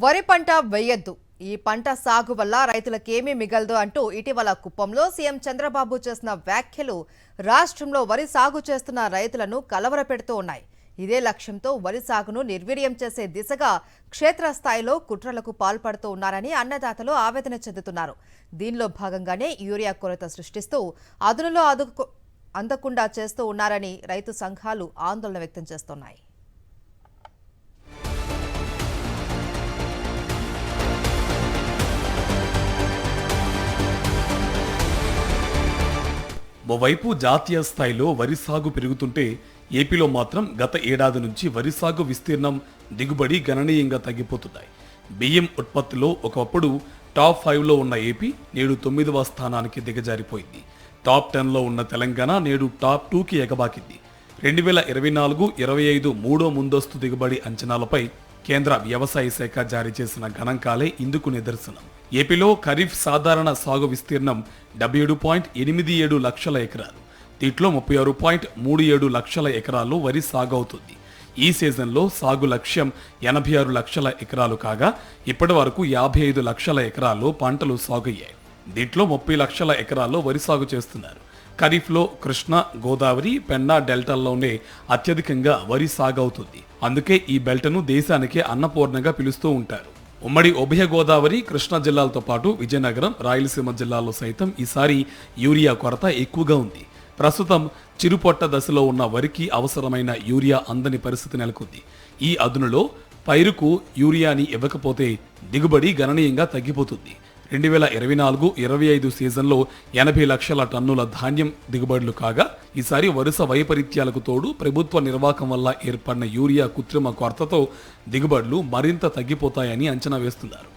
వరి పంట వేయొద్దు, ఈ పంట సాగు వల్ల రైతులకేమీ మిగలదు అంటూ ఇటీవల కుప్పంలో సీఎం చంద్రబాబు చేసిన వ్యాఖ్యలు రాష్ట్రంలో వరి సాగు చేస్తున్న రైతులను కలవరపెడుతూ ఉన్నాయి. ఇదే లక్ష్యంతో వరి సాగును నిర్వీర్యం చేసే దిశగా క్షేత్రస్థాయిలో కుట్రలకు పాల్పడుతూ ఉన్నారని అన్నదాతలు ఆవేదన చెందుతున్నారు. దీనిలో భాగంగానే యూరియా కొరత సృష్టిస్తూ అదునులో అందకుండా చేస్తూ ఉన్నారని రైతు సంఘాలు ఆందోళన వ్యక్తం చేస్తున్నాయి. ఓవైపు జాతీయ స్థాయిలో వరి సాగు పెరుగుతుంటే ఏపీలో మాత్రం గత ఏడాది నుంచి వరి సాగు విస్తీర్ణం దిగుబడి గణనీయంగా తగ్గిపోతున్నాయి. బియ్యం ఉత్పత్తిలో ఒకప్పుడు టాప్ 5లో ఉన్న ఏపీ నేడు 9వ స్థానానికి దిగజారిపోయింది. టాప్ 10లో ఉన్న తెలంగాణ నేడు టాప్ 2కి ఎగబాకింది. 2024-25 మూడో ముందస్తు దిగుబడి అంచనాలపై కేంద్ర వ్యవసాయ శాఖ జారీ చేసిన గణాంకాలే ఇందుకు నిదర్శనం. ఏపీలో ఖరీఫ్ సాధారణ సాగు విస్తీర్ణం 77.87 లక్షల ఎకరాలు. దీంట్లో 36.37 లక్షల ఎకరాలు వరి సాగు అవుతుంది. ఈ సీజన్లో సాగు లక్ష్యం 86 లక్షల ఎకరాలు కాగా ఇప్పటి వరకు 55 లక్షల ఎకరాల్లో పంటలు సాగయ్యాయి. దీంట్లో 30 లక్షల ఎకరాల్లో వరి సాగు చేస్తున్నారు. ఖరీఫ్లో కృష్ణా, గోదావరి, పెన్నా డెల్టాల్లోనే అత్యధికంగా వరి సాగు అవుతుంది. అందుకే ఈ బెల్ట్ను దేశానికే అన్నపూర్ణగా పిలుస్తూ ఉంటారు. ఉమ్మడి ఉభయ గోదావరి, కృష్ణా జిల్లాలతో పాటు విజయనగరం, రాయలసీమ జిల్లాల్లో సైతం ఈసారి యూరియా కొరత ఎక్కువగా ఉంది. ప్రస్తుతం చిరుపొట్ట దశలో ఉన్న వరికి అవసరమైన యూరియా అందని పరిస్థితి నెలకొంది. ఈ అదునులో పైరుకు యూరియాని ఇవ్వకపోతే దిగుబడి గణనీయంగా తగ్గిపోతుంది. 2024-25 సీజన్లో 80 లక్షల టన్నుల ధాన్యం దిగుబడులు కాగా ఈసారి వరుస వైపరీత్యాలకు తోడు ప్రభుత్వ నిర్వాహకం వల్ల ఏర్పడిన యూరియా కృత్రిమ కొరతతో దిగుబడులు మరింత తగ్గిపోతాయని అంచనా వేస్తున్నారు.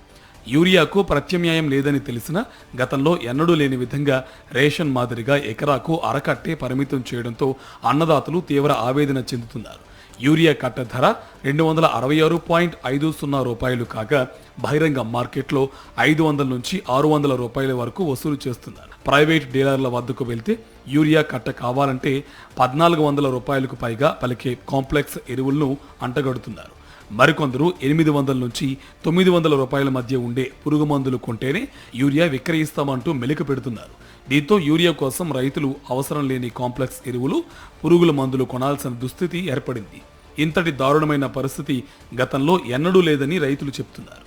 యూరియాకు ప్రత్యామ్నాయం లేదని తెలిసినా గతంలో ఎన్నడూ లేని విధంగా రేషన్ మాదిరిగా ఎకరాకు అరకట్టే పరిమితం చేయడంతో అన్నదాతలు తీవ్ర ఆవేదన చెందుతున్నారు. యూరియా కట్ట ధర 266.50 రూపాయలు కాగా బహిరంగ మార్కెట్లో 500 నుంచి 600 రూపాయల వరకు వసూలు చేస్తున్నారు. ప్రైవేట్ డీలర్ల వద్దకు వెళ్తే యూరియా కట్ట కావాలంటే 1400 రూపాయలకు పైగా పలికే కాంప్లెక్స్ ఎరువులను అంటగడుతున్నారు. మరికొందరు 800 నుంచి 900 రూపాయల మధ్య ఉండే పురుగు మందులు కొంటేనే యూరియా విక్రయిస్తామంటూ మెలిక పెడుతున్నారు. దీంతో యూరియా కోసం రైతులు అవసరం లేని కాంప్లెక్స్ ఎరువులు, పురుగుల మందులు కొనాల్సిన దుస్థితి ఏర్పడింది. ఇంతటి దారుణమైన పరిస్థితి గతంలో ఎన్నడూ లేదని రైతులు చెప్తున్నారు.